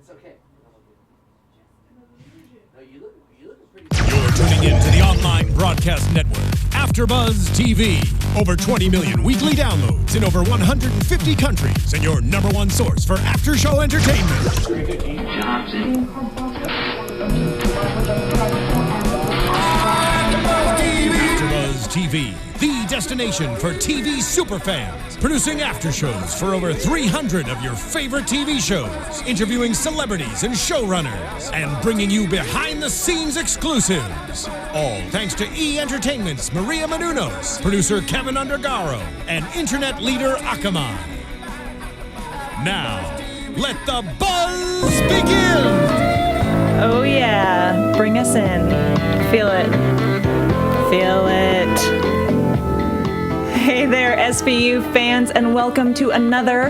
It's okay. No, you look pretty. You're tuning in to the online broadcast network, AFTERBUZZ TV. Over 20 million weekly downloads in over 150 countries, and your number one source for after-show entertainment. AFTERBUZZ TV, the destination for TV superfans, producing after-shows for over 300 of your favorite TV shows, interviewing celebrities and showrunners, and bringing you behind-the-scenes exclusives. All thanks to E! Entertainment's Maria Menounos, producer Kevin Undergaro, and internet leader Akamai. Now, let the buzz begin! Oh yeah, bring us in. Feel it. Feel it. Hey there, SVU fans, and welcome to another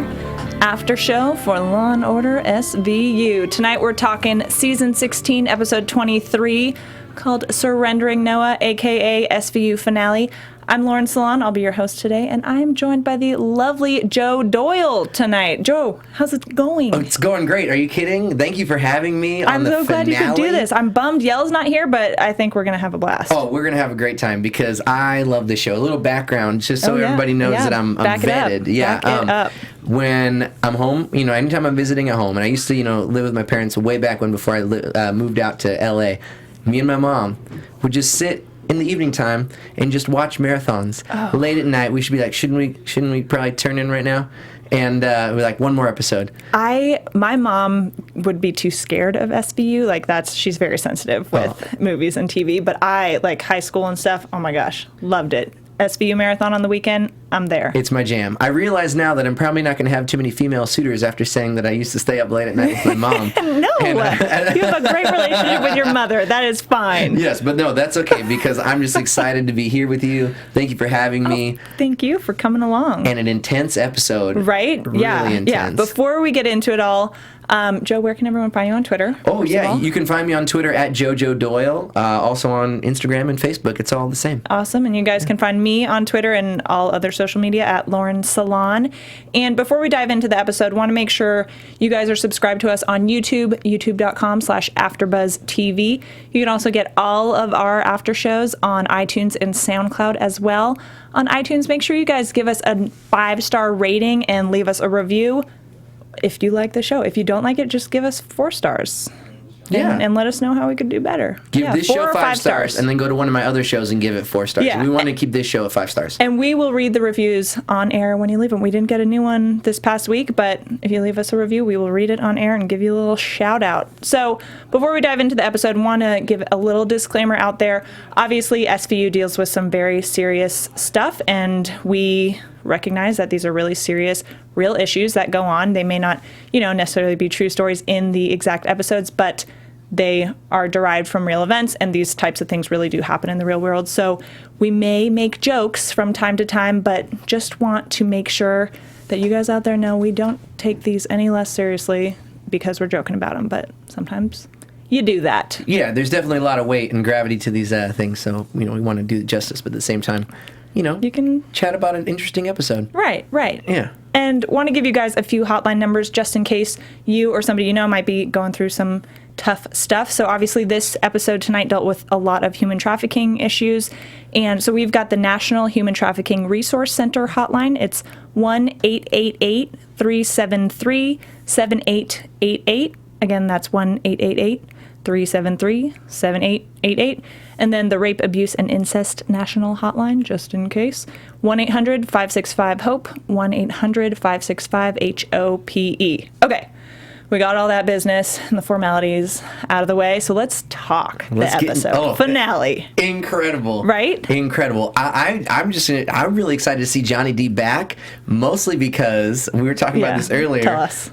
after show for Law & Order SVU. Tonight we're talking Season 16, Episode 23, called Surrending Noah, a.k.a. SVU Finale. I'm Lauren Salaun. I'll be your host today, and I am joined by the lovely Joe Doyle tonight. Joe, how's it going? Oh, it's going great. Are you kidding? Thank you for having me on the finale. I'm so glad you could do this. I'm bummed Yell's not here, but I think we're going to have a blast. Oh, we're going to have a great time because I love this show. A little background, just so everybody knows that I'm vetted. Yeah, back it up. When I'm home, anytime I'm visiting at home, and I used to, live with my parents way back when before I moved out to L.A., me and my mom would just sit in the evening time and just watch marathons. Late at night, we should be like, shouldn't we probably turn in right now? And we're like, one more episode. My mom would be too scared of SVU. She's very sensitive with movies and TV. But I, high school and stuff, oh my gosh, loved it. SVU marathon on the weekend, I'm there. It's my jam. I realize now that I'm probably not going to have too many female suitors after saying that I used to stay up late at night with my mom. No, you have a great relationship with your mother. That is fine. Yes, but no, that's okay because I'm just excited to be here with you. Thank you for having me. Thank you for coming along. And an intense episode. Right? Really intense. Yeah. Before we get into it all, Joe, where can everyone find you on Twitter? Oh, yeah. You can find me on Twitter at Jojo Doyle. Also on Instagram and Facebook. It's all the same. Awesome. And you guys can find me on Twitter and all other social media at Lauren Salaun. And before we dive into the episode, want to make sure you guys are subscribed to us on YouTube, youtube.com/AfterBuzzTV. You can also get all of our after shows on iTunes and SoundCloud as well. On iTunes, make sure you guys give us a 5-star rating and leave us a review. If you like the show. If you don't like it, just give us 4 stars. Yeah. And let us know how we could do better. Give this show 5 stars and then go to one of my other shows and give it 4 stars. Yeah. We want to keep this show at 5 stars. And we will read the reviews on air when you leave them. We didn't get a new one this past week, but if you leave us a review, we will read it on air and give you a little shout out. So before we dive into the episode, I want to give a little disclaimer out there. Obviously, SVU deals with some very serious stuff, and we recognize that these are really serious, real issues that go on. They may not, necessarily be true stories in the exact episodes, but they are derived from real events, and these types of things really do happen in the real world. So we may make jokes from time to time, but just want to make sure that you guys out there know we don't take these any less seriously because we're joking about them, but sometimes you do that. Yeah, there's definitely a lot of weight and gravity to these things, so, we want to do justice, but at the same time, you can chat about an interesting episode. Right. Yeah. And want to give you guys a few hotline numbers just in case you or somebody you know might be going through some tough stuff. So obviously this episode tonight dealt with a lot of human trafficking issues. And so we've got the National Human Trafficking Resource Center hotline. It's 1-888-373-7888. Again, that's 1-888-373-7888. And then the Rape, Abuse, and Incest National Hotline, just in case, 1-800-565-HOPE, 1-800-565-HOPE. Okay, we got all that business and the formalities out of the way, so let's talk the episode. Finale. Incredible. Right? Incredible. I'm really excited to see Johnny D back, mostly because we were talking about this earlier. Tell us.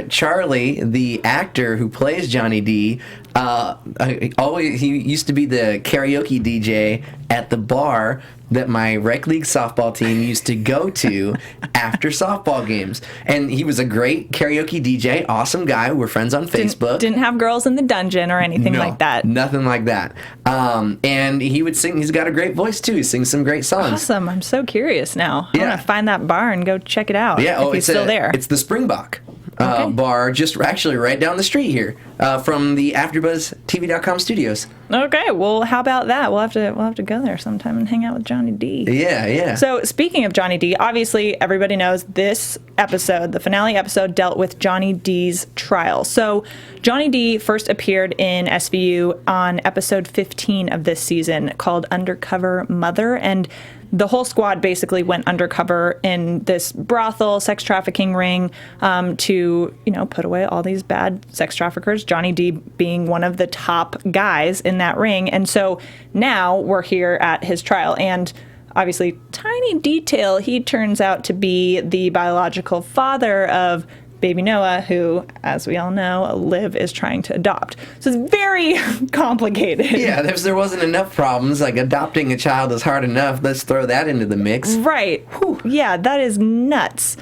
Charlie, the actor who plays Johnny D, he used to be the karaoke DJ at the bar that my rec league softball team used to go to after softball games. And he was a great karaoke DJ, awesome guy. We're friends on Facebook. Didn't have girls in the dungeon or anything like that. Nothing like that. And he would sing. He's got a great voice, too. He sings some great songs. Awesome. I'm so curious now. I want to find that bar and go check it out if he's still there. It's the Springbok. bar just actually right down the street here from the AFTERBUZZ.TV.com studios. Okay, well, how about that? We'll have to go there sometime and hang out with Johnny D. Yeah. So speaking of Johnny D, obviously everybody knows this episode, the finale episode, dealt with Johnny D's trial. So Johnny D first appeared in SVU on episode 15 of this season called Undercover Mother, and the whole squad basically went undercover in this brothel sex trafficking ring to, put away all these bad sex traffickers, Johnny D being one of the top guys in that ring. And so now we're here at his trial. And obviously, tiny detail, he turns out to be the biological father of baby Noah, who, as we all know, Liv is trying to adopt. So it's very complicated. Yeah, there wasn't enough problems. Like, adopting a child is hard enough. Let's throw that into the mix. Right. Whew. Yeah, that is nuts.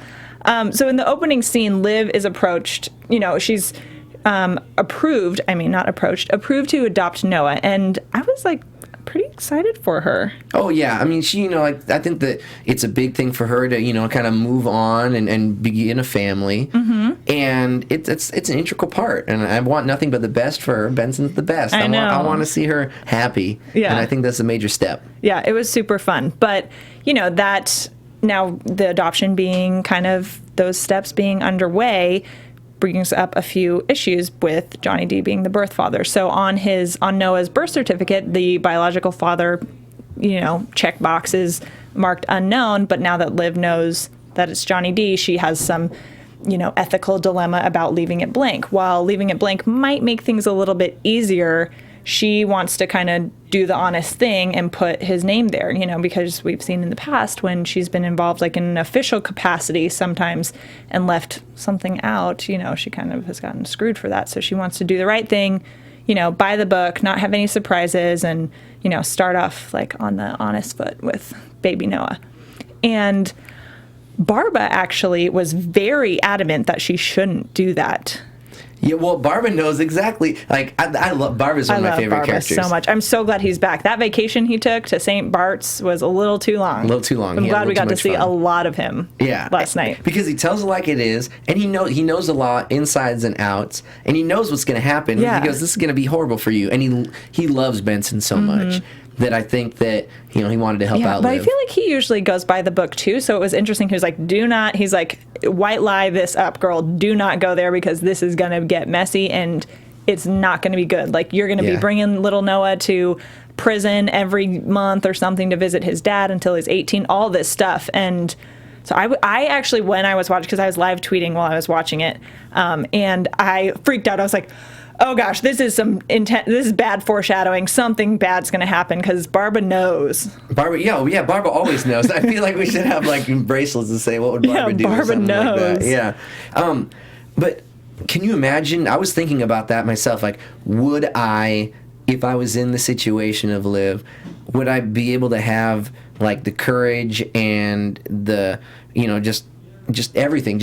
So in the opening scene, Liv is approached. She's approved to adopt Noah. And I was like, pretty excited for her. Oh yeah, I mean, she, I think that it's a big thing for her to, kind of move on and begin a family, and it's an integral part. And I want nothing but the best for her. Benson's the best. I want to see her happy. Yeah, and I think that's a major step. Yeah, it was super fun. But that now the adoption being kind of those steps being underway brings up a few issues with Johnny D being the birth father. So on Noah's birth certificate, the biological father, checkbox is marked unknown, but now that Liv knows that it's Johnny D, she has some, ethical dilemma about leaving it blank. While leaving it blank might make things a little bit easier, she wants to kind of do the honest thing and put his name there, because we've seen in the past when she's been involved like in an official capacity sometimes and left something out, she kind of has gotten screwed for that. So she wants to do the right thing, by the book, not have any surprises, and, start off like on the honest foot with baby Noah. And Barba actually was very adamant that she shouldn't do that. Yeah, well, Barba knows exactly. Like, I love Barba's one of my favorite characters. So much. I'm so glad he's back. That vacation he took to St. Bart's was a little too long. A little too long. I'm glad we got to see a lot of him. Last night, because he tells it like it is, and he knows a lot, insides and outs, and he knows what's going to happen. Yeah. He goes, "This is going to be horrible for you," and he loves Benson so much that I think that he wanted to help out. But Liv. I feel like he usually goes by the book too, so it was interesting. He was like, "Do not." He's like, "White lie this up, girl. Do not go there because this is gonna get messy and it's not gonna be good. Like you're gonna be bringing little Noah to prison every month or something to visit his dad until he's 18. All this stuff." And so I actually, when I was watching, because I was live tweeting while I was watching it, and I freaked out. I was like, oh gosh, this is this is bad foreshadowing. Something bad's going to happen because Barba knows. Barba always knows. I feel like we should have like bracelets to say what would Barba do. Barba knows. Like that. Yeah. But can you imagine? I was thinking about that myself. Like, would I, if I was in the situation of Liv, would I be able to have like the courage and the, just everything,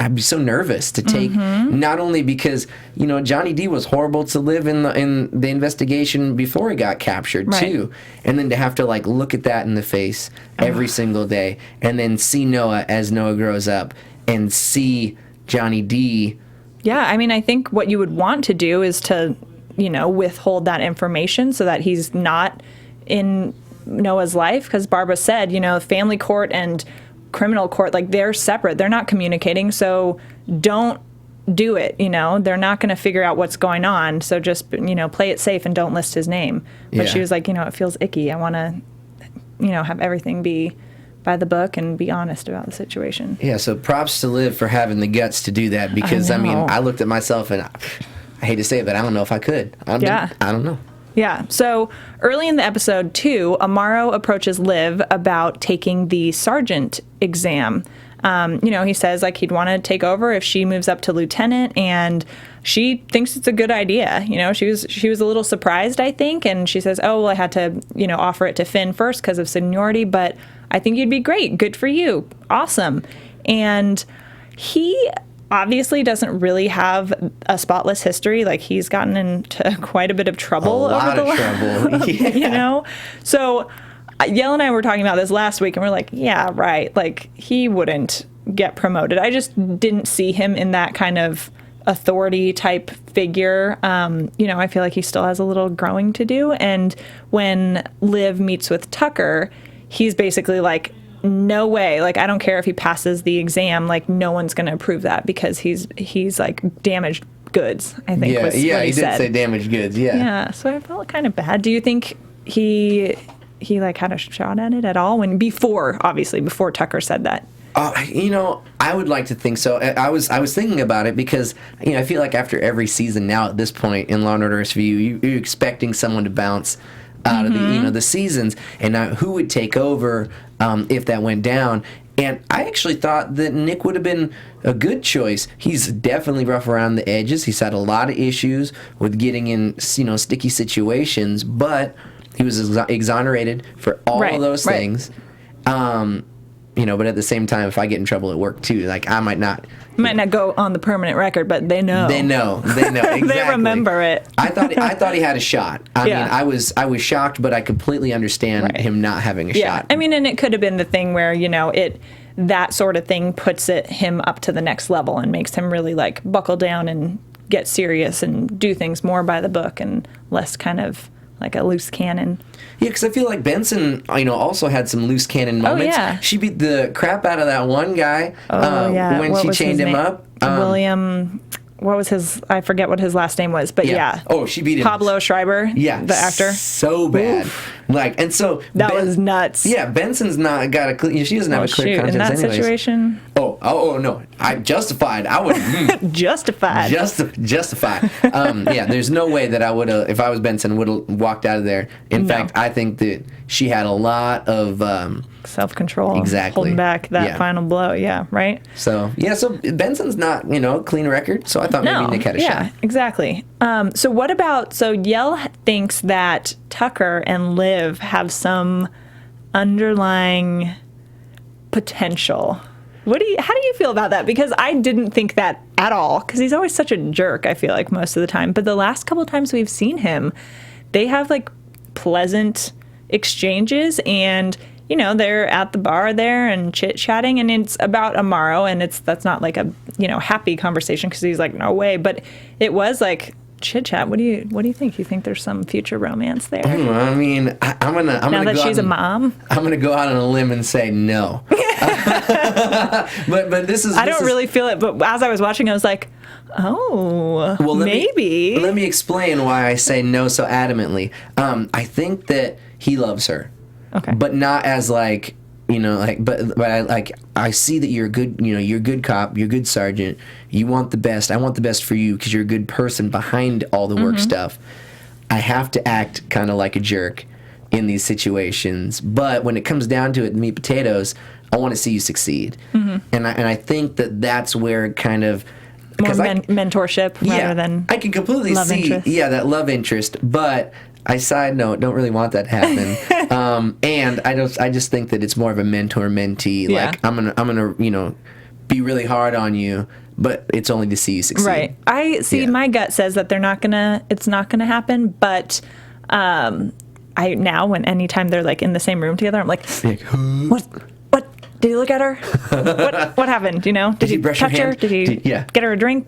I'd be so nervous to take, not only because, Johnny D was horrible to Liv in the investigation before he got captured, too. And then to have to, like, look at that in the face every single day and then see Noah as Noah grows up and see Johnny D. Yeah, I mean, I think what you would want to do is to, withhold that information so that he's not in Noah's life. Because Barbara said, family court and criminal court, like they're separate, they're not communicating, so don't do it. They're not going to figure out what's going on, so just play it safe and don't list his name. But she was like, it feels icky. I want to have everything be by the book and be honest about the situation. Yeah, so props to Liv for having the guts to do that, because I looked at myself and I hate to say it, but I don't know if I could. I don't know. Yeah. So early in the episode, too, Amaro approaches Liv about taking the sergeant exam. He says like he'd want to take over if she moves up to lieutenant, and she thinks it's a good idea. She was a little surprised, I think, and she says, "Oh, well, I had to, offer it to Finn first because of seniority, but I think you'd be great. Good for you. Awesome." And he obviously doesn't really have a spotless history. Like, he's gotten into quite a bit of trouble over the last, So Yell and I were talking about this last week, and we're like, yeah, right. Like, he wouldn't get promoted. I just didn't see him in that kind of authority type figure. I feel like he still has a little growing to do. And when Liv meets with Tucker, he's basically like, no way. Like, I don't care if he passes the exam. Like, no one's going to approve that because he's like damaged goods, I think. Yeah, was what he did say damaged goods. Yeah. Yeah. So I felt kind of bad. Do you think he like had a shot at it at all before Tucker said that? I would like to think so. I was thinking about it because I feel like after every season now at this point in Law and Order SVU, you're expecting someone to bounce out of the seasons, and now who would take over if that went down. And I actually thought that Nick would have been a good choice. He's definitely rough around the edges. He's had a lot of issues with getting in sticky situations, but he was exonerated for all of those things. But at the same time, if I get in trouble at work too, like I might not go on the permanent record, but they know. They know exactly. They remember it. I thought he had a shot. I mean, I was shocked, but I completely understand him not having a shot. I mean, and it could have been the thing where that sort of thing puts him up to the next level and makes him really like buckle down and get serious and do things more by the book and less kind of like a loose cannon. Yeah, because I feel like Benson, also had some loose cannon moments. Oh, yeah. She beat the crap out of that one guy when she chained him up. William, what was his? I forget what his last name was, but yeah. Oh, she beat him. Pablo Schreiber. Yeah, the actor. So bad. Oof. Like, and so that was nuts. Yeah, Benson's not got a clear. She doesn't have a clear conscience. In that anyways. Situation. Oh no! I'm justified. I would justified. Justified. There's no way that I would have, if I was Benson, would have walked out of there. In fact, I think that she had a lot of self-control. Exactly. Holding back that final blow. Yeah. Right. So Benson's not a clean record. So I thought maybe Nick had a shot. Yeah. Exactly. So what about? So Yell thinks that Tucker and Liv have some underlying potential. How do you feel about that? Because I didn't think that at all, because he's always such a jerk, I feel like, most of the time. But the last couple of times we've seen him, they have like pleasant exchanges, and they're at the bar there and chit-chatting, and it's about Amaro, and that's not like a happy conversation because he's like, no way, but it was like chit chat. What do you think? You think there's some future romance there? I mean, I'm gonna now that she's a mom. I'm gonna go out on a limb and say no. but this is. I don't really feel it. But as I was watching, I was like, oh, well, maybe. Let me explain why I say no so adamantly. I think that he loves her. Okay. But not as like. But I see that you're a good, you're a good cop, you're a good sergeant. You want the best. I want the best for you because you're a good person behind all the work stuff. I have to act kind of like a jerk in these situations, but when it comes down to it, meat potatoes, I want to see you succeed. And I think that that's where kind of more mentorship rather than I can completely love see interest. that love interest, but. I side note, don't really want that to happen, and I just think that it's more of a mentor-mentee. Yeah. Like I'm gonna be really hard on you, but it's only to see you succeed. Right. I see. Yeah. My gut says that it's not gonna happen, but anytime they're like in the same room together, I'm like, what? Did he look at her? What happened? Did he brush touch her her? hand? Did he get her a drink?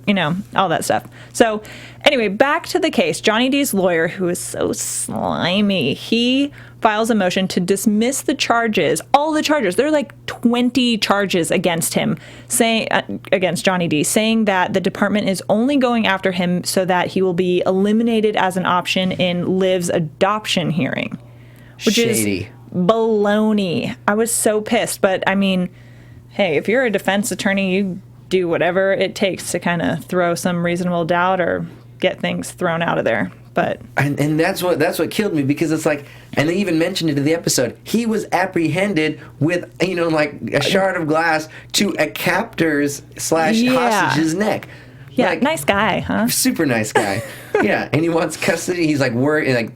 All that stuff. So anyway, back to the case. Johnny D's lawyer, who is so slimy, he files a motion to dismiss the charges, all the charges. There are like 20 charges against him, against Johnny D, saying that the department is only going after him so that he will be eliminated as an option in Liv's adoption hearing. Which Shady. Is baloney. I was so pissed, but I mean, hey, if you're a defense attorney, you do whatever it takes to kind of throw some reasonable doubt or get things thrown out of there. But and that's what killed me, because it's like, and they even mentioned it in the episode, he was apprehended with like a shard of glass to a captor's / hostage's neck. Yeah, nice guy, huh? Super nice guy. Yeah, and he wants custody. He's like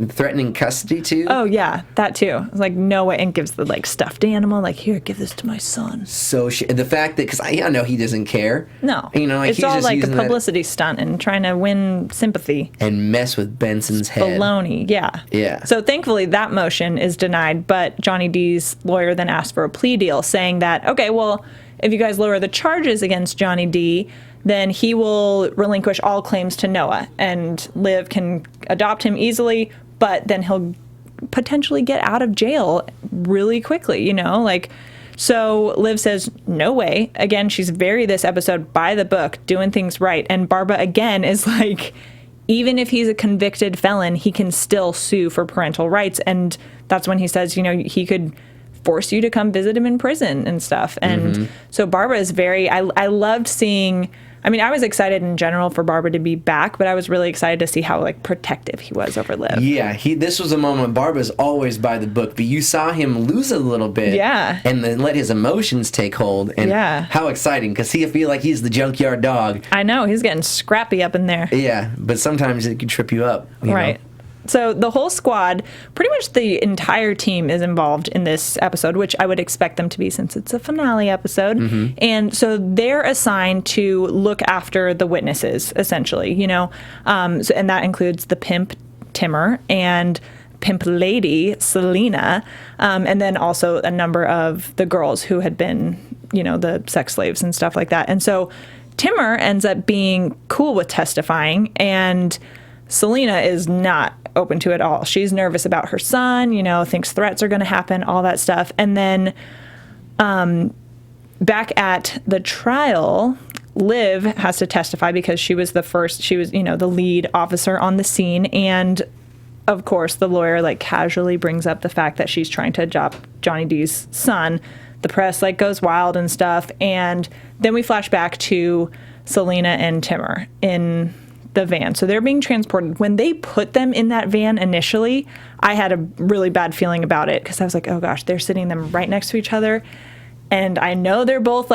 threatening custody too. Oh yeah, that too. It's like no way, and gives the stuffed animal. Like, here, give this to my son. So the fact that, because I know he doesn't care. No, it's he's all just like a publicity stunt and trying to win sympathy and mess with Benson's head. Baloney. Yeah. So thankfully that motion is denied, but Johnny D's lawyer then asked for a plea deal, saying that okay, well, if you guys lower the charges against Johnny D, then he will relinquish all claims to Noah, and Liv can adopt him easily, but then he'll potentially get out of jail really quickly, like. So Liv says, no way. Again, she's very this episode by the book, doing things right. And Barbara, again, is like, even if he's a convicted felon, he can still sue for parental rights. And that's when he says, he could force you to come visit him in prison and stuff. And so Barbara is very, I loved seeing, I was excited in general for Barbara to be back, but I was really excited to see how protective he was over Liv. Yeah, this was a moment. Barbara's always by the book, but you saw him lose a little bit. Yeah. And then let his emotions take hold. And how exciting, because he feel like he's the junkyard dog. I know, he's getting scrappy up in there. Yeah, but sometimes it can trip you up. You know? So the whole squad, pretty much the entire team is involved in this episode, which I would expect them to be since it's a finale episode. And so they're assigned to look after the witnesses, essentially, and that includes the pimp, Timur, and pimp lady, Selena, and then also a number of the girls who had been, the sex slaves and stuff like that. And so Timur ends up being cool with testifying, and Selena is not open to it all. She's nervous about her son, thinks threats are going to happen, all that stuff. And then back at the trial, Liv has to testify because she was the lead officer on the scene. And of course, the lawyer casually brings up the fact that she's trying to adopt Johnny D's son. The press goes wild and stuff. And then we flash back to Selena and Timur in the van. So they're being transported. When they put them in that van initially, I had a really bad feeling about it because I was like, oh gosh, they're sitting them right next to each other. And I know they're both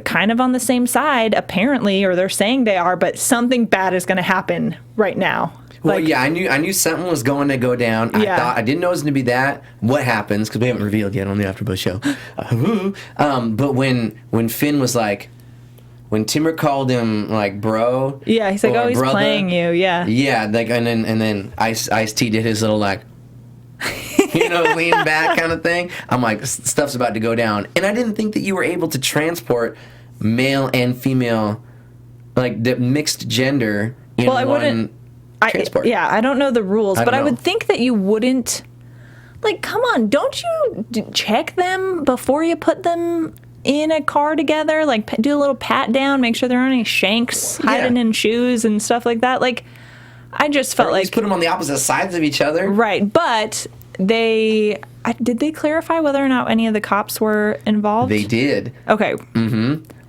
kind of on the same side, apparently, or they're saying they are, but something bad is going to happen right now. Well, I knew something was going to go down. I didn't know it was going to be that. What happens? Because we haven't revealed yet on the AfterBuzz show. But when Finn was when Timur called him bro, he's like, oh, he's brother, playing you, and then Ice-T did his little lean back kind of thing. I'm like, stuff's about to go down, and I didn't think that you were able to transport male and female, the mixed gender in one transport. I don't know the rules, but I would think that you wouldn't. Come on, don't you check them before you put them in a car together, do a little pat down, make sure there aren't any shanks hiding in shoes and stuff like that. I just felt put them on the opposite sides of each other. Right, but did they clarify whether or not any of the cops were involved? They did. Okay.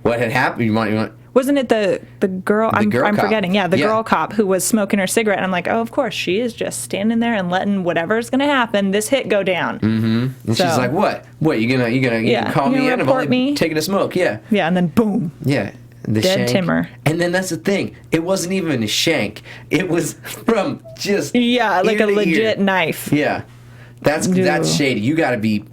What had happened? You want Wasn't it the girl? I'm cop. forgetting. Yeah, the girl cop who was smoking her cigarette. And I'm like, oh, of course, she is just standing there and letting whatever's going to happen, this hit go down. And she's like, what? What, you gonna call me in? I'm only taking a smoke. Yeah. Yeah, and then boom. Yeah. The dead shank. Timur. And then that's the thing. It wasn't even a shank. It was from just a legit ear. Knife. Yeah. That's shady. You got to be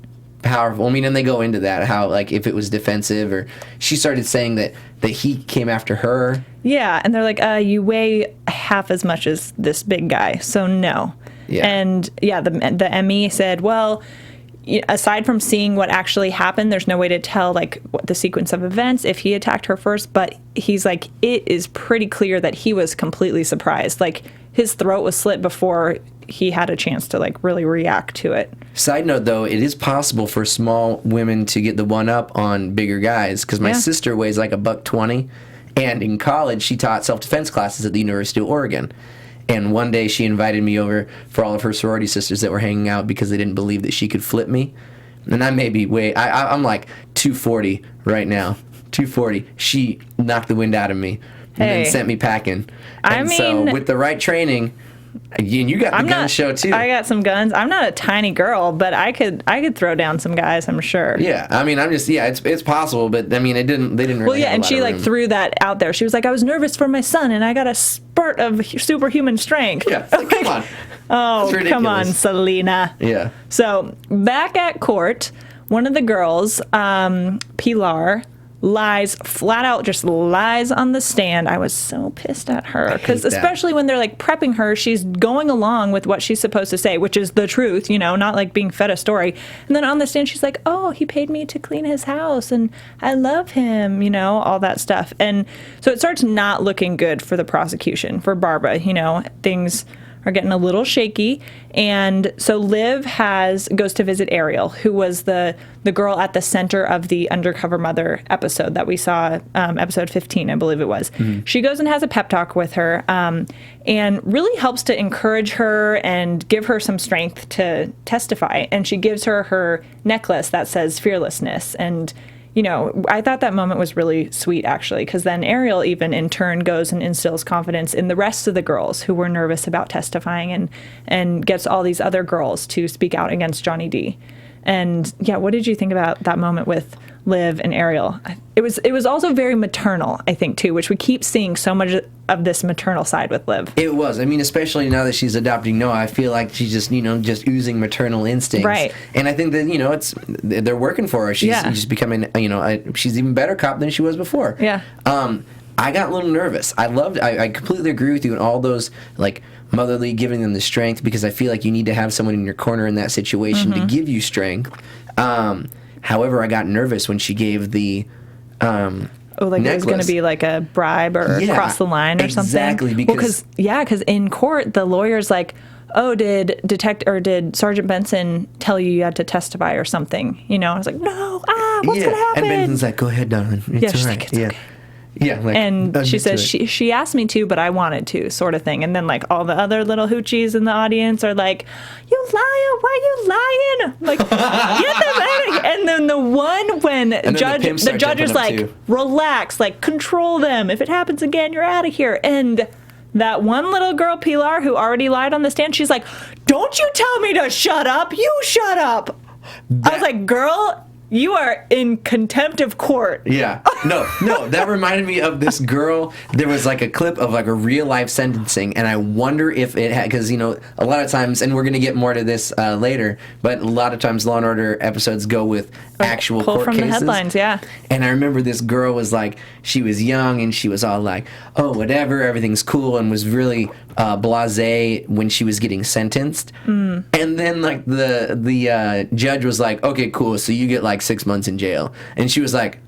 powerful. And they go into that, how if it was defensive, or she started saying that he came after her. Yeah, and they're like, you weigh half as much as this big guy, so no. Yeah. And the ME said, well, aside from seeing what actually happened, there's no way to tell what the sequence of events if he attacked her first, but he's like, it is pretty clear that he was completely surprised. His throat was slit before he had a chance to really react to it. Side note, though, it is possible for small women to get the one up on bigger guys, because my sister weighs $120, and in college she taught self-defense classes at the University of Oregon. And one day she invited me over for all of her sorority sisters that were hanging out because they didn't believe that she could flip me. And I maybe I'm 240 right now. 240. She knocked the wind out of me and then sent me packing. So with the right training, you got the gun show too. I got some guns. I'm not a tiny girl, but I could throw down some guys, I'm sure. Yeah, I'm just it's possible, but they didn't really. Well, yeah, and she threw that out there. She was like, I was nervous for my son, and I got a spurt of superhuman strength. Yeah, come on. Oh, come on, Selena. Yeah. So back at court, one of the girls, Pilar, lies, flat out just lies on the stand. I was so pissed at her because especially when they're like prepping her, she's going along with what she's supposed to say, which is the truth, not like being fed a story. And then on the stand, she's like, oh, he paid me to clean his house and I love him, all that stuff. And so it starts not looking good for the prosecution, for Barbara, things are getting a little shaky. And so Liv goes to visit Ariel, who was the girl at the center of the Undercover Mother episode that we saw, episode 15, I believe it was. Mm-hmm. She goes and has a pep talk with her and really helps to encourage her and give her some strength to testify. And she gives her necklace that says fearlessness. And I thought that moment was really sweet, actually, because then Ariel even in turn goes and instills confidence in the rest of the girls who were nervous about testifying and gets all these other girls to speak out against Johnny D. And yeah, what did you think about that moment with Liv and Ariel? It was also very maternal, I think, too, which we keep seeing so much of this maternal side with Liv. It was. I mean, especially now that she's adopting Noah, I feel like she's just, just oozing maternal instincts. Right. And I think that, they're working for her. She's just becoming, she's even better cop than she was before. Yeah. I got a little nervous. I completely agree with you in all those, like, motherly, giving them the strength, because I feel like you need to have someone in your corner in that situation to give you strength. However, I got nervous when she gave the necklace. It was going to be like a bribe or cross the line or something. Exactly. Because in court the lawyer's like, oh, did Sergeant Benson tell you had to testify or something? I was like, no, what's going to happen? And Benson's like, go ahead, darling. It's all right. Like, it's okay. Yeah, like, and she says she asked me to, but I wanted to, sort of thing. And then like all the other little hoochies in the audience are like, "You liar! Why you lying?" Like, get them out of here. And then the one when the judge is like, too. Relax, like control them. If it happens again, you're out of here. And that one little girl, Pilar, who already lied on the stand, she's like, "Don't you tell me to shut up! You shut up!" I was like, "Girl, you are in contempt of court." Yeah. No, that reminded me of this girl. There was like a clip of like a real life sentencing, and I wonder if it had, because, a lot of times, and we're going to get more to this later, but a lot of times Law and Order episodes go with actual court from cases. The headlines, yeah. And I remember this girl was like, she was young, and she was all like, oh, whatever, everything's cool, and was really blasé when she was getting sentenced. And then like the judge was like, okay, cool, so you get like 6 months in jail. And she was like,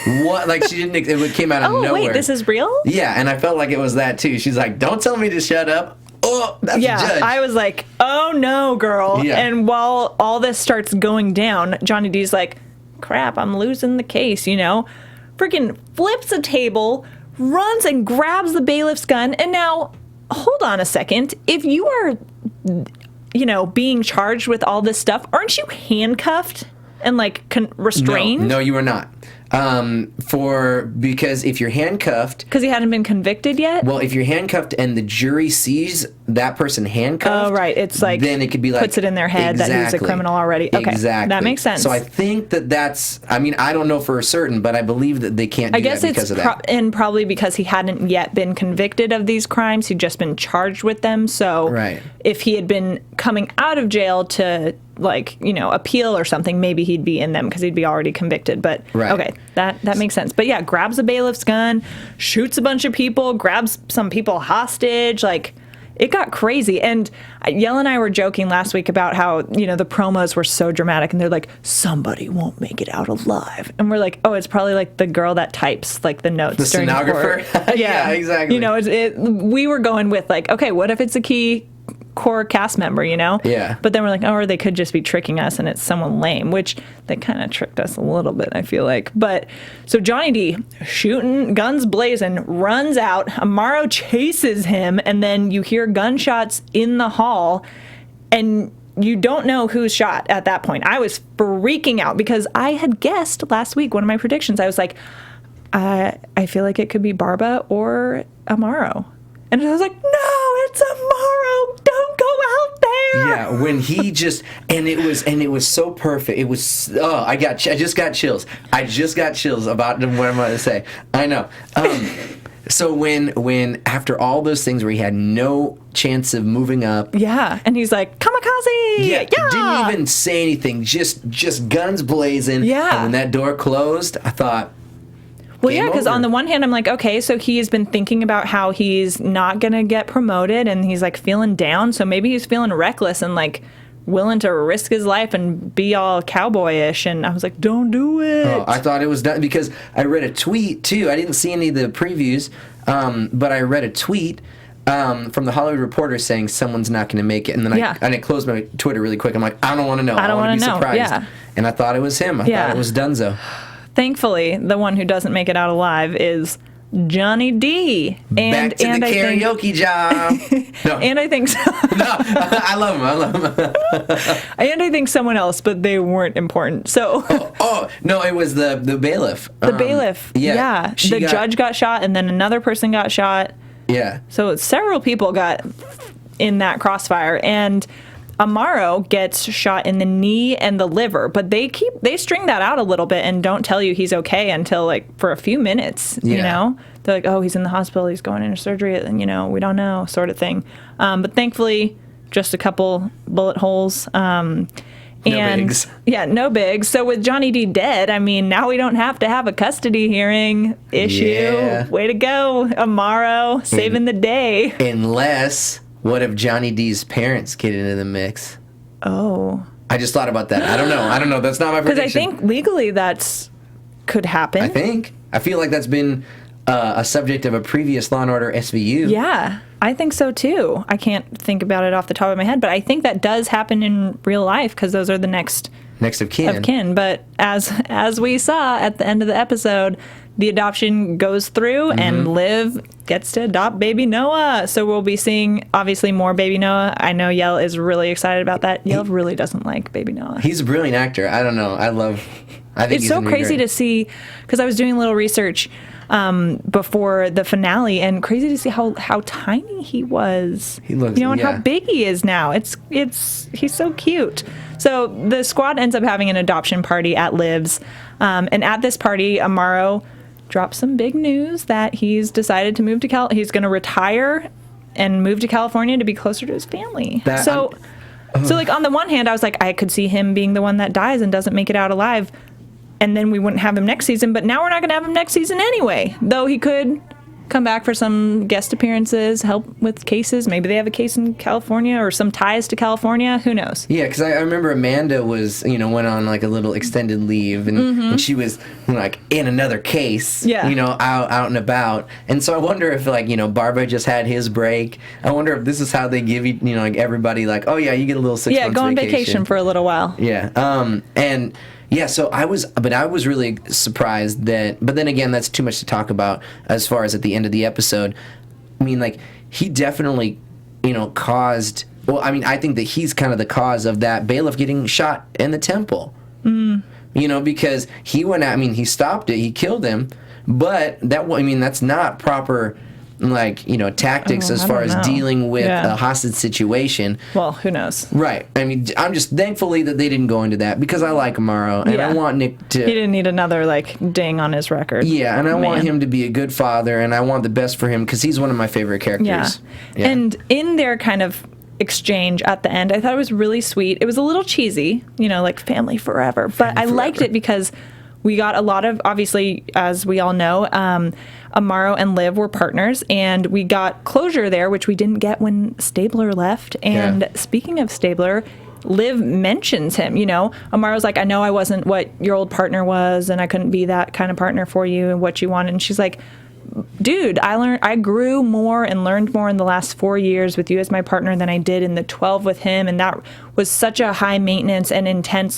what? Like, she didn't, it came out of nowhere. Oh, wait, this is real? Yeah, and I felt like it was that too. She's like, don't tell me to shut up. Oh, that's the judge. I was like, oh no, girl. Yeah. And while all this starts going down, Johnny D's like, crap, I'm losing the case, Freaking flips a table, runs and grabs the bailiff's gun. And now, hold on a second. If you are, being charged with all this stuff, aren't you handcuffed and like restrained? No, you are not. Because if you're handcuffed, because he hadn't been convicted yet. Well, if you're handcuffed and the jury sees that person handcuffed, oh right, it's like, then it could be like, puts it in their head that he's a criminal already. Okay, exactly, that makes sense. So I think that's. I mean, I don't know for certain, but I believe that they can't do that because of that. And probably because he hadn't yet been convicted of these crimes, he'd just been charged with them. So right. If he had been coming out of jail to appeal or something, maybe he'd be in them because he'd be already convicted. But right. Okay, that makes sense. But yeah, grabs a bailiff's gun, shoots a bunch of people, grabs some people hostage. Like, it got crazy. And Yell and I were joking last week about how, the promos were so dramatic, and they're like, somebody won't make it out alive. And we're like, oh, it's probably like the girl that types like the notes. The stenographer? Yeah, exactly. We were going with like, okay, what if it's a key core cast member, Yeah. But then we're like, oh, or they could just be tricking us and it's someone lame, which they kind of tricked us a little bit, I feel like. But so Johnny D, shooting, guns blazing, runs out. Amaro chases him, and then you hear gunshots in the hall, and you don't know who's shot at that point. I was freaking out because I had guessed last week, one of my predictions, I was like, I feel like it could be Barba or Amaro. And I was like, no, it's Amaro. Don't go out there. Yeah, when he just, and it was so perfect. It was, I just got chills. I just got chills about what I'm going to say. I know. So when after all those things where he had no chance of moving up, Yeah, and he's like, kamikaze! yeah, didn't even say anything, just guns blazing. Yeah. And when that door closed, I thought, Well, game yeah, because over. on the one hand, I'm like, okay, so he's been thinking about how he's not going to get promoted and he's like feeling down. So maybe he's feeling reckless and like willing to risk his life and be all cowboyish. And I was like, don't do it. Oh, I thought it was done because I read a tweet too. I didn't see any of the previews, but I read a tweet from the Hollywood Reporter saying someone's not going to make it. And then I closed my Twitter really quick. I'm like, I don't want to know. I want to be surprised. Yeah. And I thought it was him. I thought it was Dunzo. Thankfully, the one who doesn't make it out alive is Johnny D. And, Back to the karaoke job. No. And I think so. No, I love him. And I think someone else, but they weren't important. So Oh, no, it was the bailiff. the bailiff. Yeah. The judge got shot and then another person got shot. Yeah. So several people got in that crossfire, and Amaro gets shot in the knee and the liver, but they string that out a little bit and don't tell you he's okay until like for a few minutes. You know, they're like, oh, he's in the hospital, he's going into surgery, and we don't know, sort of thing. But thankfully, just a couple bullet holes. No bigs. Yeah, no bigs. So with Johnny D dead, I mean, now we don't have to have a custody hearing issue. Yeah. Way to go, Amaro, saving the day. Unless, what if Johnny D's parents get into the mix? Oh. I just thought about that. I don't know. That's not my prediction. Because I think legally that's could happen. I feel like that's been a subject of a previous Law & Order SVU. Yeah, I think so too. I can't think about it off the top of my head, but I think that does happen in real life because those are the next of kin. But as we saw at the end of the episode, the adoption goes through and Liv gets to adopt baby Noah. So we'll be seeing obviously more baby Noah. I know Yell is really excited about that. Yell really doesn't like baby Noah. He's a brilliant actor. I don't know. I think it's so crazy to see, because I was doing a little research before the finale, and crazy to see how tiny he was. He looks, and how big he is now. He's so cute. So the squad ends up having an adoption party at Liv's, and at this party, Amaro drops some big news that he's decided to move to he's going to retire and move to California to be closer to his family. So like on the one hand, I was like, I could see him being the one that dies and doesn't make it out alive, and then we wouldn't have him next season. But now we're not going to have him next season anyway. Though he could come back for some guest appearances, help with cases. Maybe they have a case in California or some ties to California. Who knows? Yeah, because I remember Amanda was, went on like a little extended leave, and she was like in another case, out and about. And so I wonder if Barba just had his break. I wonder if this is how they give you, like everybody like, oh yeah, you get a little 6 months go on vacation for a little while. Yeah. Yeah, so I was really surprised but then again, that's too much to talk about as far as at the end of the episode. I mean, like, he definitely, caused, I think that he's kind of the cause of that bailiff getting shot in the temple. Because he went out, he stopped it, he killed him, but that's not proper, tactics as far as dealing with a hostage situation. Well, who knows? Right. I'm just thankfully that they didn't go into that because I like Amaro and I want Nick to. He didn't need another ding on his record. Yeah, and I want him to be a good father, and I want the best for him because he's one of my favorite characters. Yeah. And in their kind of exchange at the end, I thought it was really sweet. It was a little cheesy, like family forever, but I liked it because we got a lot of, obviously, as we all know, Amaro and Liv were partners, and we got closure there, which we didn't get when Stabler left. And speaking of Stabler, Liv mentions him. Amaro's like, I know I wasn't what your old partner was, and I couldn't be that kind of partner for you and what you wanted. And she's like, dude, I grew more and learned more in the last 4 years with you as my partner than I did in the 12 with him. And that was such a high maintenance and intense,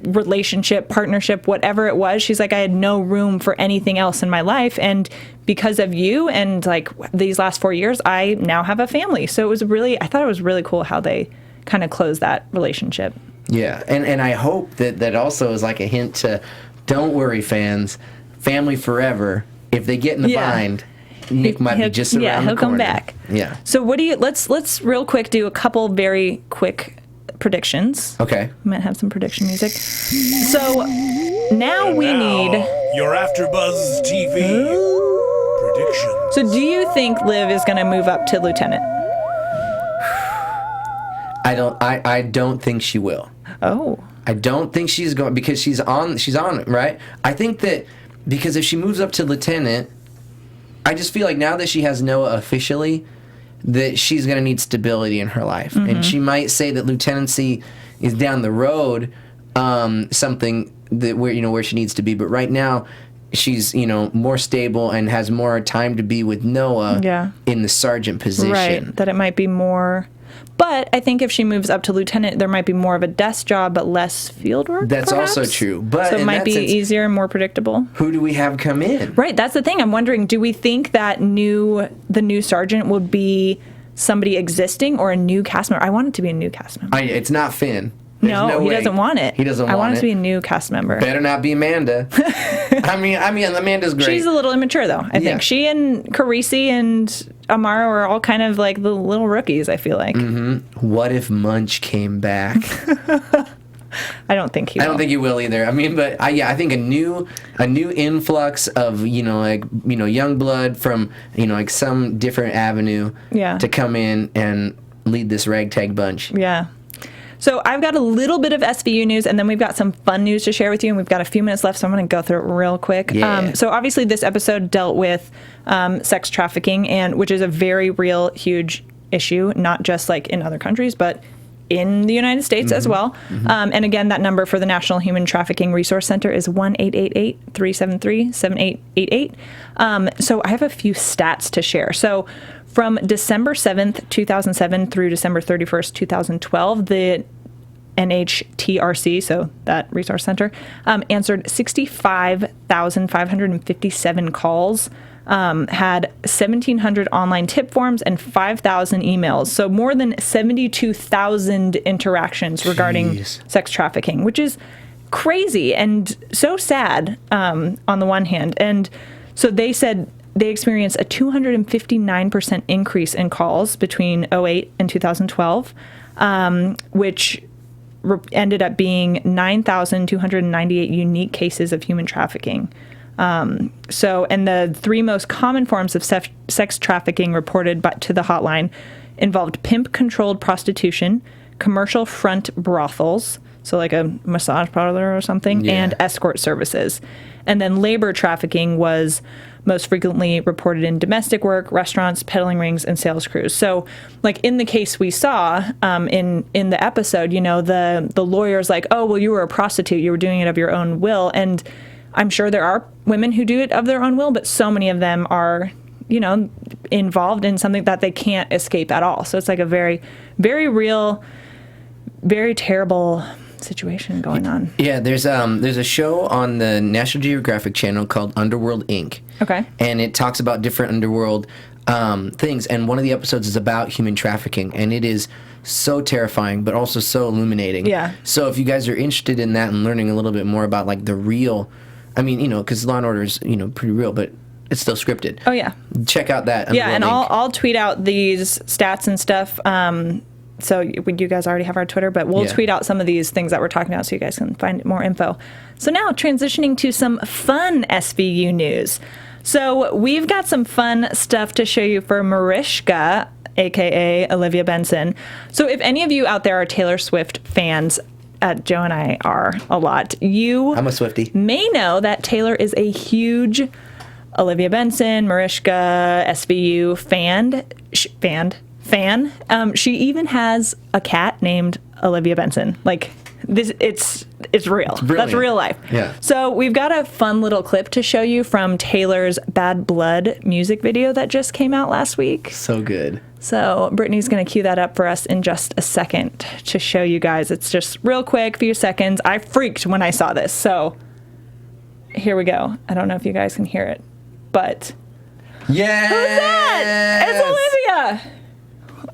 relationship, partnership, whatever it was. She's like, I had no room for anything else in my life, and because of you and these last 4 years, I now have a family. So I thought it was really cool how they kind of closed that relationship. Yeah, and I hope that also is like a hint to, don't worry, fans, family forever. If they get in the bind, Nick might be just around the corner. Yeah, he'll come back. Yeah. So let's real quick do a couple very quick predictions. Okay. We might have some prediction music. So now we need your AFTERBUZZ TV predictions. So do you think Liv is going to move up to lieutenant? I don't think she will. Oh. I don't think she's going, because she's on it, right? I think that because if she moves up to lieutenant, I just feel like now that she has Noah officially, that she's going to need stability in her life. And she might say that lieutenancy is down the road, something that where she needs to be. But right now, she's more stable and has more time to be with Noah in the sergeant position. Right, that it might be more. But I think if she moves up to lieutenant, there might be more of a desk job, but less field work. That's perhaps? also true. But so it might be easier and more predictable. Who do we have come in? Right, that's the thing. I'm wondering, do we think that the new sergeant would be somebody existing or a new cast member? I want it to be a new cast member. It's not Finn. No he way. doesn't want it. He doesn't want it. I want it to be a new cast member. Better not be Amanda. I mean, Amanda's great. She's a little immature, though. I think she and Carisi and Amara were all kind of like the little rookies, I feel like. What if Munch came back? I don't think he will. I don't think he will either. I mean, but I think a new influx of young blood from like some different avenue to come in and lead this ragtag bunch. Yeah. So I've got a little bit of SVU news, and then we've got some fun news to share with you, and we've got a few minutes left, so I'm going to go through it real quick. Yeah. So obviously this episode dealt with sex trafficking, which is a very real, huge issue, not just like in other countries, but in the United States as well. And again, that number for the National Human Trafficking Resource Center is 1-888-373-7888. So I have a few stats to share. So from December 7th, 2007 through December 31st, 2012, the NHTRC, so that resource center, answered 65,557 calls, had 1,700 online tip forms, and 5,000 emails. So more than 72,000 interactions regarding sex trafficking, which is crazy and so sad on the one hand. And so they said they experienced a 259% increase in calls between 2008 and 2012, which ended up being 9,298 unique cases of human trafficking. And the three most common forms of sex trafficking reported to the hotline involved pimp-controlled prostitution, commercial front brothels, so like a massage parlor or something, and escort services. And then labor trafficking was most frequently reported in domestic work, restaurants, peddling rings, and sales crews. So, like in the case we saw in the episode, the lawyer's like, oh, well, you were a prostitute. You were doing it of your own will. And I'm sure there are women who do it of their own will, but so many of them are, involved in something that they can't escape at all. So it's like a very, very real, very terrible situation going on. Yeah, there's a show on the National Geographic Channel called Underworld Inc. Okay. And it talks about different underworld things, and one of the episodes is about human trafficking, and it is so terrifying but also so illuminating. Yeah. So if you guys are interested in that and learning a little bit more about like the real, because Law and Order is pretty real, but it's still scripted. Oh yeah. Check out that. Yeah, and Underworld Inc. I'll tweet out these stats and stuff. So you guys already have our Twitter, but we'll tweet out some of these things that we're talking about so you guys can find more info. So now transitioning to some fun SVU news. So we've got some fun stuff to show you for Mariska, a.k.a. Olivia Benson. So if any of you out there are Taylor Swift fans, Joe and I are a lot, I'm a Swiftie. May know that Taylor is a huge Olivia Benson, Mariska, SVU fan. She even has a cat named Olivia Benson. Like this, it's real. That's real life. Yeah. So we've got a fun little clip to show you from Taylor's Bad Blood music video that just came out last week. So good. So Brittany's going to cue that up for us in just a second to show you guys. It's just real quick, few seconds. I freaked when I saw this. So here we go. I don't know if you guys can hear it, but yeah, who's that? It's Olivia.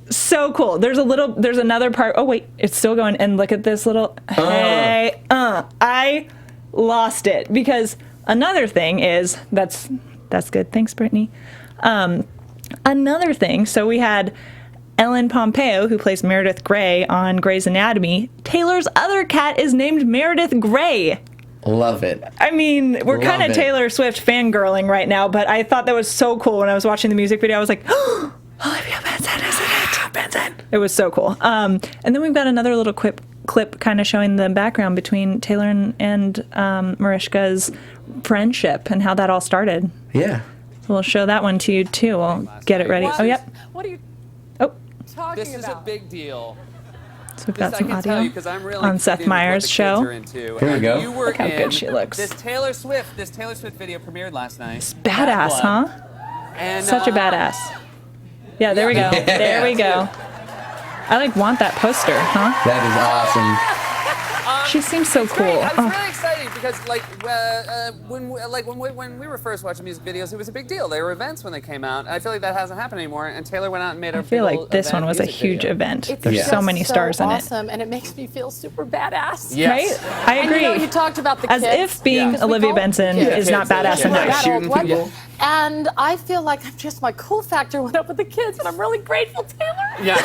So cool. There's another part. Oh wait, it's still going. And look at this little. I lost it because another thing is that's good. Thanks, Brittany. Another thing. So we had Ellen Pompeo, who plays Meredith Grey on Grey's Anatomy. Taylor's other cat is named Meredith Grey. Love it. I mean, we're Love kind of it. Taylor Swift fangirling right now, but I thought that was so cool when I was watching the music video. I was like, oh, Olivia Benson, isn't it? Benson. It was so cool. And then we've got another little clip kind of showing the background between Taylor and Mariska's friendship and how that all started. Yeah. We'll show that one to you, too. We'll get it ready. Oh, yep. What are you Oh, talking This is about? a big deal. so we've This got I some can tell audio you because I'm really on Seth interested in what Meyers' the kids show. are into. Here we And go. You were Look how in good she looks. This Taylor Swift video premiered last night. It's badass, Bad Blood. huh? And, Such a badass. Yeah, there we go. There we go. I want that poster, huh? That is awesome. She seems so It's cool. great. I was Oh. really excited because, when we were first watching music videos, it was a big deal. There were events when they came out, and I feel like that hasn't happened anymore. And Taylor went out and made a I feel big like this event one was a music huge video. event. It's There's just so many stars in it. awesome, and it makes me feel super badass. Yes. Right? I And agree. you talked about the As kids. if being Yeah. Olivia Because we Benson both- is not Yeah. badass Yeah. enough. That Shooting old one. people. And I feel like my cool factor went up with the kids, and I'm really grateful, Taylor. Yeah,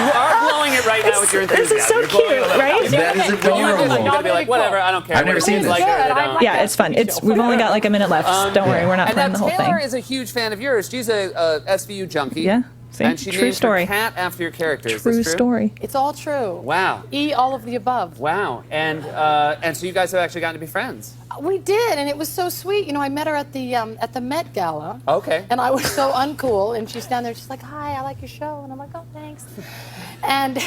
you are blowing it right now with your This enthusiasm. is so You're blowing cute, it up. right? That is You're adorable. gonna be like, whatever, I don't care. I've never seen It's this. like, Good. they I don't. like Yeah, it's fun. We've only got like a minute left. Don't worry, we're not And playing now the whole Taylor thing. is a huge fan of yours. She's a SVU junkie. Yeah, see? And she True named story. her cat after your character. Is True this true? story. It's all true. Wow. All of the above. Wow. And so you guys have actually gotten to be friends. We did, and it was so sweet. You know, I met her at the Met Gala. Okay. And I was so uncool, and she's down there. She's like, "Hi, I like your show," and I'm like, "Oh, thanks." And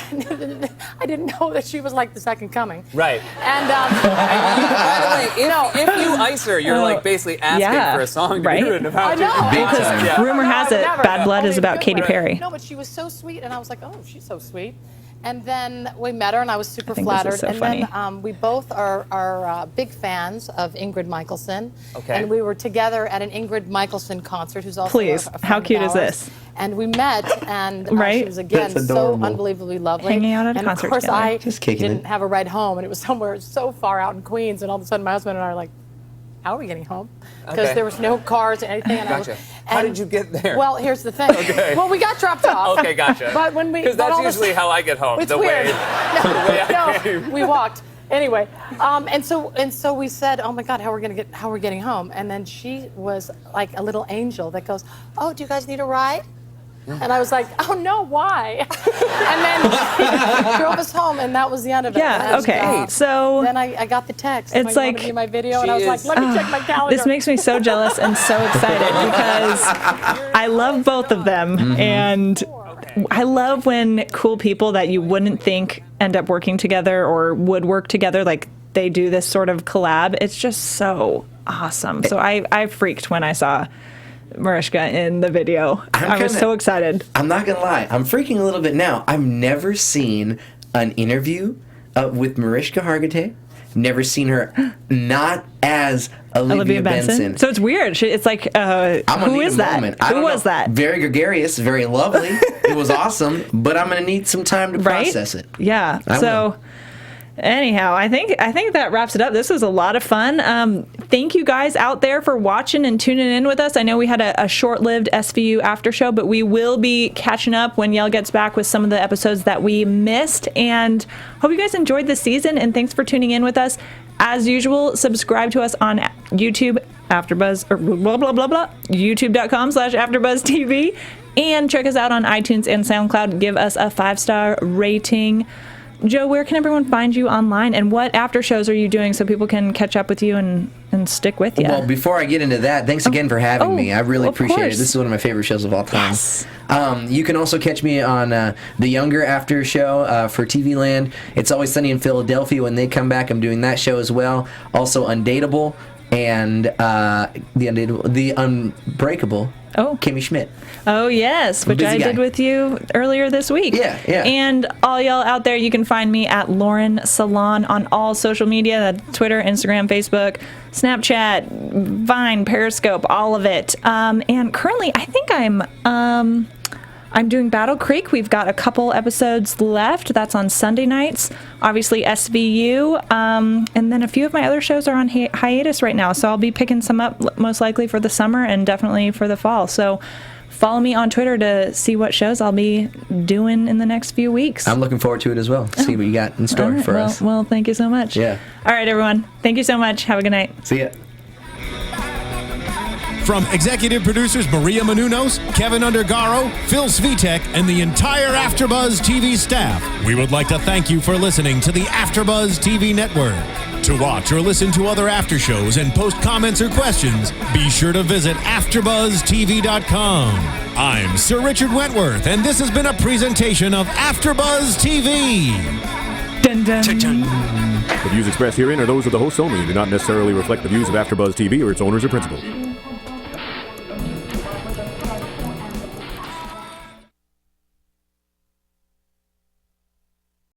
I didn't know that she was like the second coming. Right. And By the way, if you ice her, you're like basically asking yeah, for a song to right? be written about I you. know. Big time. Yeah. Rumor has No, it never. Bad Blood Only is in a about good Katy way. Perry. No, but she was so sweet, and I was like, "Oh, she's so sweet." And then we met her, and I was super think this is flattered. so and funny. then we both are big fans of Ingrid Michaelson. Okay. And we were together at an Ingrid Michaelson concert, who's also Please, a how friend cute of is ours. this? And we met, and Right? she was again That's so adorable. unbelievably lovely. Hanging out at a and concert of course, together. I Just kicking didn't it. have a ride home, and it was somewhere so far out in Queens. And all of a sudden, my husband and I are like, "How are we getting home?" Because Okay. there was no cars or anything. And Gotcha. How did you get there? Well, here's the thing. Okay. Well, we got dropped off. Okay, gotcha. But when we, Because but that's all of a usually how I get home. It's the weird. way. way I No, came. we walked. Anyway, and so we said, "Oh my God, how are we getting home?" And then she was like a little angel that goes, "Oh, do you guys need a ride?" And I was like, "Oh no, why?" And then she drove us home, and that was the end of it. Yeah, And, okay. So then I got the text. It's "Oh, you wanna like- be in my video, and She I was like, is- "Let me check my calendar." this makes me so jealous and so excited because I love both of them. And I love when cool people that you wouldn't think end up working together or would work together, like they do this sort of collab. It's just so awesome. So I freaked when I saw Mariska in the video. I was kinda- so excited. I'm not gonna lie, I'm freaking a little bit now. I've never seen an interview with Mariska Hargitay. Never seen her not as Olivia Benson. So it's weird. It's like, I'm gonna who need is a that? moment. I Who don't was know. that? Very gregarious, very lovely. It was awesome, but I'm gonna need some time to Right? process it. Yeah. I So will. anyhow, I think that wraps it up. This was a lot of fun. Thank you guys out there for watching and tuning in with us. I know we had a short-lived SVU after show, but we will be catching up when Yale gets back with some of the episodes that we missed. And hope you guys enjoyed the season. And thanks for tuning in with us. As usual, subscribe to us on YouTube, AfterBuzz, or blah blah blah blah, YouTube.com/AfterBuzz TV, and check us out on iTunes and SoundCloud. Give us a 5-star rating. Joe, where can everyone find you online, and what after shows are you doing so people can catch up with you and stick with you? Well, before I get into that, thanks again for having me. I really of appreciate course. it. This is one of my favorite shows of all time. Yes. You can also catch me on the Younger After show for TV Land. It's Always Sunny in Philadelphia. When they come back, I'm doing that show as well. Also, Undateable and the Unbreakable. Oh. Kimmy Schmidt. Oh, yes, which Busy I guy. did with you earlier this week. Yeah, yeah. And all y'all out there, you can find me at Lauren Salaun on all social media. That's Twitter, Instagram, Facebook, Snapchat, Vine, Periscope, all of it. And currently, I think I'm doing Battle Creek. We've got a couple episodes left. That's on Sunday nights. Obviously, SVU. And then a few of my other shows are on hiatus right now. So I'll be picking some up most likely for the summer and definitely for the fall. So follow me on Twitter to see what shows I'll be doing in the next few weeks. I'm looking forward to it as well. See what you got in store for us. Well, thank you so much. Yeah. All right, everyone. Thank you so much. Have a good night. See ya. From executive producers Maria Menounos, Kevin Undergaro, Phil Svitek, and the entire AfterBuzz TV staff, we would like to thank you for listening to the AfterBuzz TV network. To watch or listen to other after shows and post comments or questions, be sure to visit AfterBuzzTV.com. I'm Sir Richard Wentworth, and this has been a presentation of AfterBuzz TV. Dun, dun. The views expressed herein are those of the hosts only and do not necessarily reflect the views of AfterBuzz TV or its owners or principals.